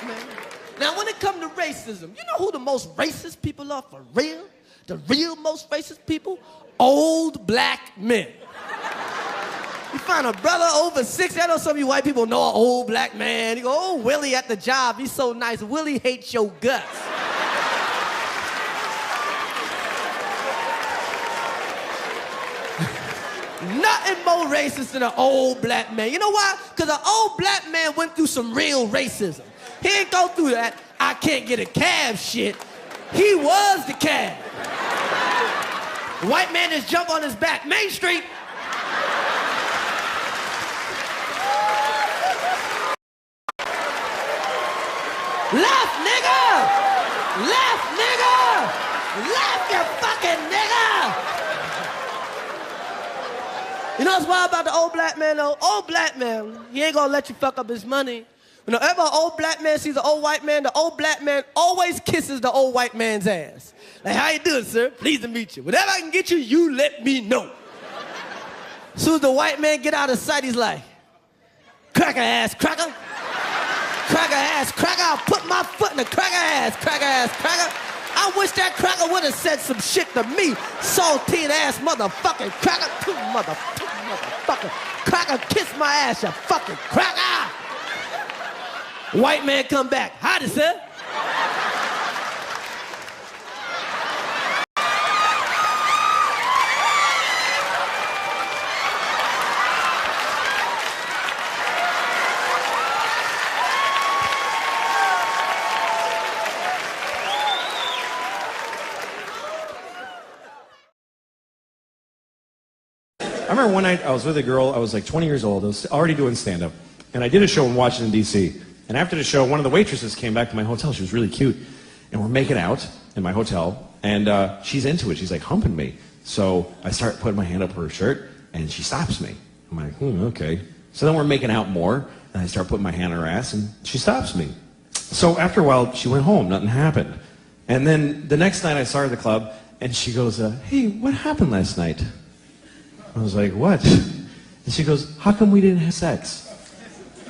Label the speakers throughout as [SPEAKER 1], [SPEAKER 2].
[SPEAKER 1] black man. Now, when it comes to racism, you know who the most racist people are for real? The real most racist people? Old black men. You find a brother over 60, I know some of you white people know an old black man. You go, oh, Willie at the job, he's so nice. Willie hates your guts. Nothing more racist than an old black man. You know why? Because an old black man went through some real racism. He didn't go through that, I can't get a cab shit. He was the cab. The white man just jumped on his back. Main Street. Left, nigga! Left, nigga! Left, you fucking nigga! You know what's wild about the old black man, though? Old black man, he ain't gonna let you fuck up his money. Whenever an old black man sees an old white man, the old black man always kisses the old white man's ass. Like, how you doing, sir? Pleased to meet you. Whatever I can get you, you let me know. As soon as the white man get out of sight, he's like, cracker ass cracker. Cracker ass cracker. I'll put my foot in the cracker ass cracker. I wish that cracker would have said some shit to me. Saltine ass motherfucking cracker. Motherfucker. Cracker, kiss my ass, you fucking cracker. White man come back. Howdy, sir.
[SPEAKER 2] I remember one night I was with a girl, I was like 20 years old, I was already doing stand-up, and I did a show in Washington, D.C., and after the show, one of the waitresses came back to my hotel, she was really cute, and we're making out in my hotel, and she's into it, she's like humping me, so I start putting my hand up her shirt, and she stops me. I'm like, okay. So then we're making out more, and I start putting my hand on her ass, and she stops me. So after a while, she went home, nothing happened. And then the next night I saw her at the club, and she goes, hey, what happened last night? I was like, what? And she goes, how come we didn't have sex?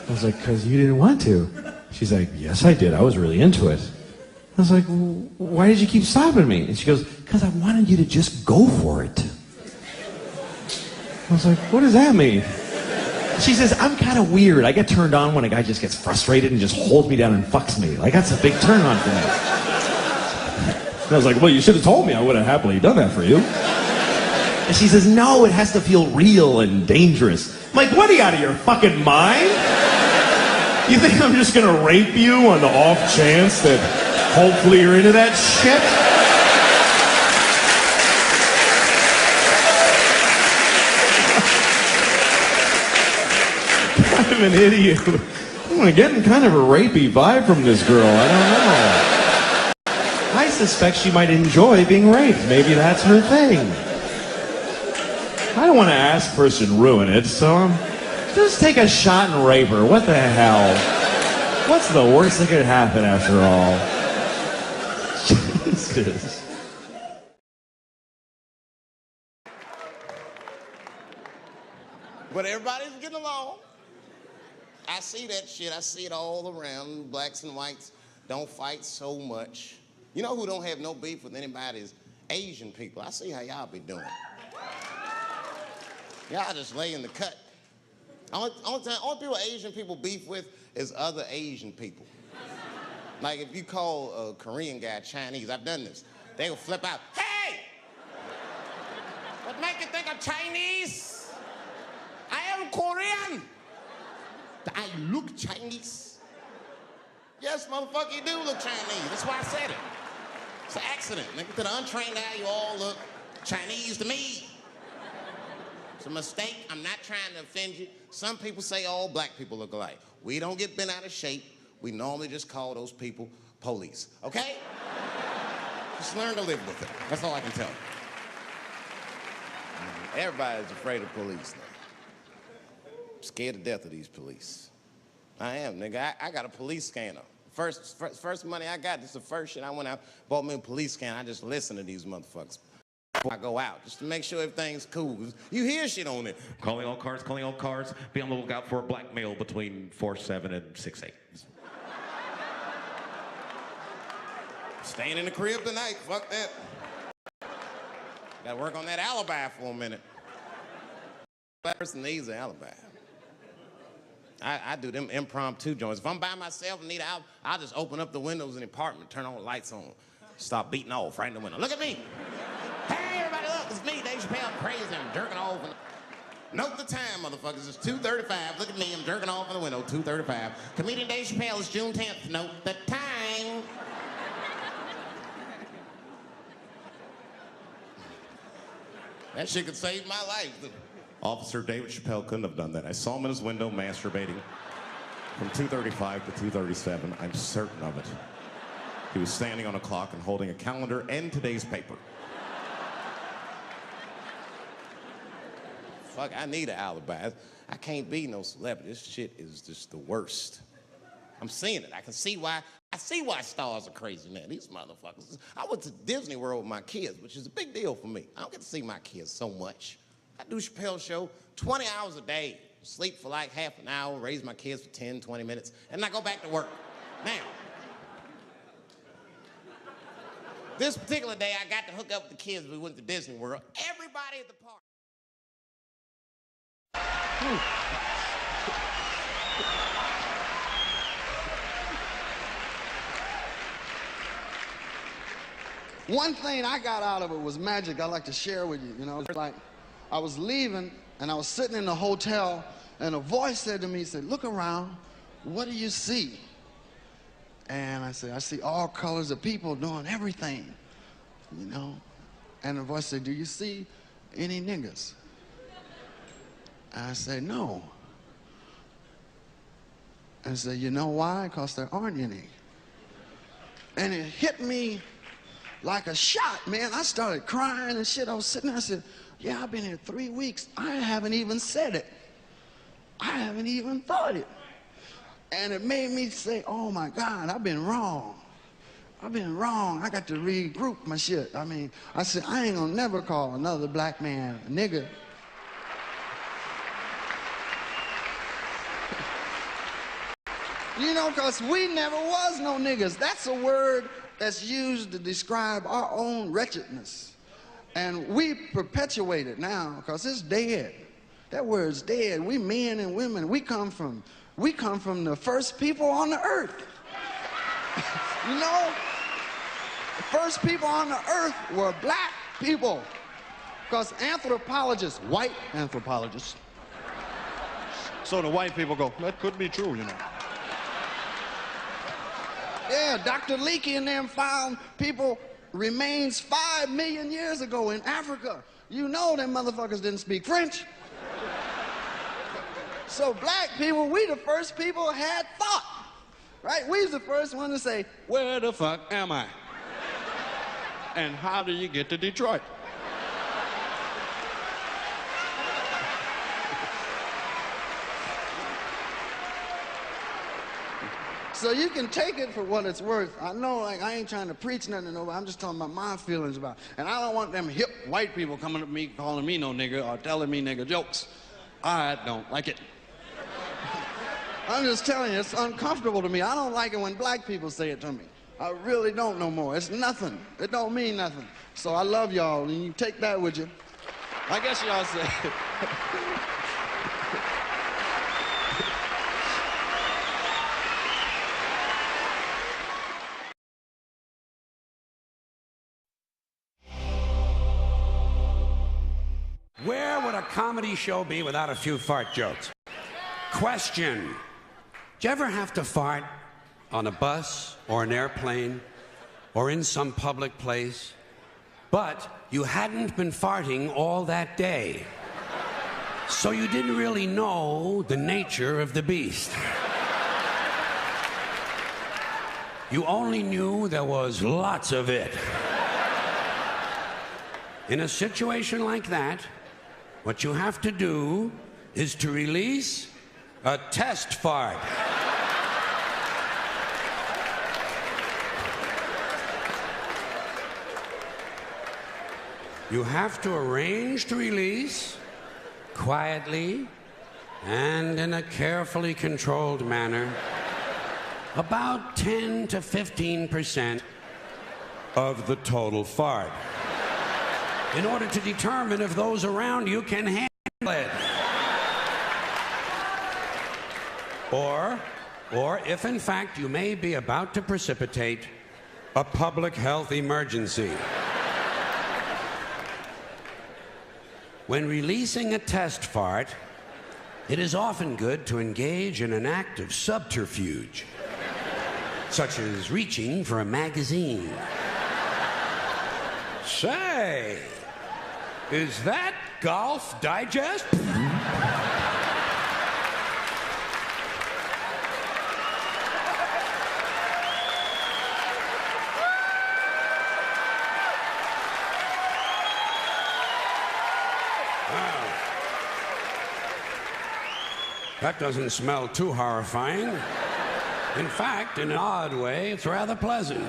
[SPEAKER 2] I was like, because you didn't want to. She's like, yes, I did. I was really into it. I was like, why did you keep stopping me? And she goes, because I wanted you to just go for it. I was like, what does that mean? She says, I'm kind of weird. I get turned on when a guy just gets frustrated and just holds me down and fucks me. Like, that's a big turn on for me. And I was like, well, you should have told me. I would have happily done that for you. And she says, no, it has to feel real and dangerous. I'm like, what, are you out of your fucking mind? You think I'm just gonna rape you on the off chance that hopefully you're into that shit? I'm an idiot. I'm getting kind of a rapey vibe from this girl. I don't know. I suspect she might enjoy being raped. Maybe that's her thing. I don't want to ask first and ruin it, so just take a shot and rape her. What the hell? What's the worst that could happen after all? Jesus.
[SPEAKER 3] But everybody's getting along. I see that shit. I see it all around. Blacks and whites don't fight so much. You know who don't have no beef with anybody is Asian people. I see how y'all be doing. Y'all just lay in the cut. Only people Asian people beef with is other Asian people. Like if you call a Korean guy Chinese, I've done this. They will flip out, hey! What make you think I'm Chinese? I am Korean. I look Chinese. Yes, motherfucker, you do look Chinese. That's why I said it. It's an accident. Nigga, to the untrained eye, you all look Chinese to me. It's a mistake. I'm not trying to offend you. Some people say all black people look alike. We don't get bent out of shape. We normally just call those people police, okay? Just learn to live with it. That's all I can tell you. Everybody's afraid of police now. I'm scared to death of these police. I am, nigga. I got a police scanner. First money I got, this is the first shit I went out, bought me a police scanner. I just listen to these motherfuckers before I go out, just to make sure everything's cool. You hear shit on it.
[SPEAKER 4] Calling all cars. Be on the lookout for a black male between 4'7" and 6'8".
[SPEAKER 3] Staying in the crib tonight. Fuck that. Gotta work on that alibi for a minute. That person needs an alibi. I do them impromptu joints. If I'm by myself and need an alibi, I'll just open up the windows in the apartment, turn all the lights on, stop beating off right in the window. Look at me. Hey, everybody, look, it's me, Dave Chappelle. I'm crazy. I'm jerking off. Note the time, motherfuckers. It's 2:35. Look at me. I'm jerking off in the window. 2:35. Comedian Dave Chappelle is June 10th. Note the time. That shit could save my life. Officer David Chappelle couldn't have done that. I saw him in his window masturbating from 2:35 to 2:37. I'm certain of it. He was standing on a clock and holding a calendar and today's paper. Fuck, I need an alibi. I can't be no celebrity. This shit is just the worst. I'm seeing it. I see why stars are crazy now. These motherfuckers. I went to Disney World with my kids, which is a big deal for me. I don't get to see my kids so much. I do Chappelle show 20 hours a day, sleep for like half an hour, raise my kids for 10, 20 minutes, and I go back to work. Now, this particular day, I got to hook up with the kids. We went to Disney World. Everybody at the park.
[SPEAKER 4] One thing I got out of it was magic I'd like to share with you. You know, it's like I was leaving and I was sitting in the hotel and a voice said to me, said, "Look around, what do you see?" And I said, "I see all colors of people doing everything, you know." And the voice said, "Do you see any niggas?" I said, "No." And I said, "You know why? Because there aren't any." And it hit me like a shot, man. I started crying and shit. I was sitting there, I said, "Yeah, I've been here 3 weeks. I haven't even said it. I haven't even thought it." And it made me say, "Oh my God, I've been wrong. I've been wrong. I got to regroup my shit." I mean, I said, I ain't gonna never call another black man a nigga. You know, because we never was no niggas. That's a word that's used to describe our own wretchedness. And we perpetuate it now because it's dead. That word's dead. We men and women, we come from the first people on the earth. You know, the first people on the earth were black people. Because anthropologists, white anthropologists, so the white people go, "That could be true, you know." Yeah, Dr. Leakey and them found people remains 5 million years ago in Africa. You know them motherfuckers didn't speak French. So black people, we the first people had thought, right? We was the first one to say, "Where the fuck am I? And how do you get to Detroit?" So you can take it for what it's worth. I know, like, I ain't trying to preach nothing to nobody. I'm just talking about my feelings about it. And I don't want them hip white people coming to me calling me no nigger or telling me nigger jokes. I don't like it. I'm just telling you, it's uncomfortable to me. I don't like it when black people say it to me. I really don't no more. It's nothing. It don't mean nothing. So I love y'all, and you take that with you. I guess y'all say.
[SPEAKER 5] Where would a comedy show be without a few fart jokes? Question. Did you ever have to fart on a bus or an airplane or in some public place, but you hadn't been farting all that day, so you didn't really know the nature of the beast? You only knew there was lots of it. In a situation like that, what you have to do is to release a test fart. You have to arrange to release quietly and in a carefully controlled manner about 10 to 15% of the total fart in order to determine if those around you can handle it. Or if in fact you may be about to precipitate a public health emergency. When releasing a test fart, it is often good to engage in an act of subterfuge, such as reaching for a magazine. Say, is that Golf Digest? That doesn't smell too horrifying. In fact, in an odd way, it's rather pleasant.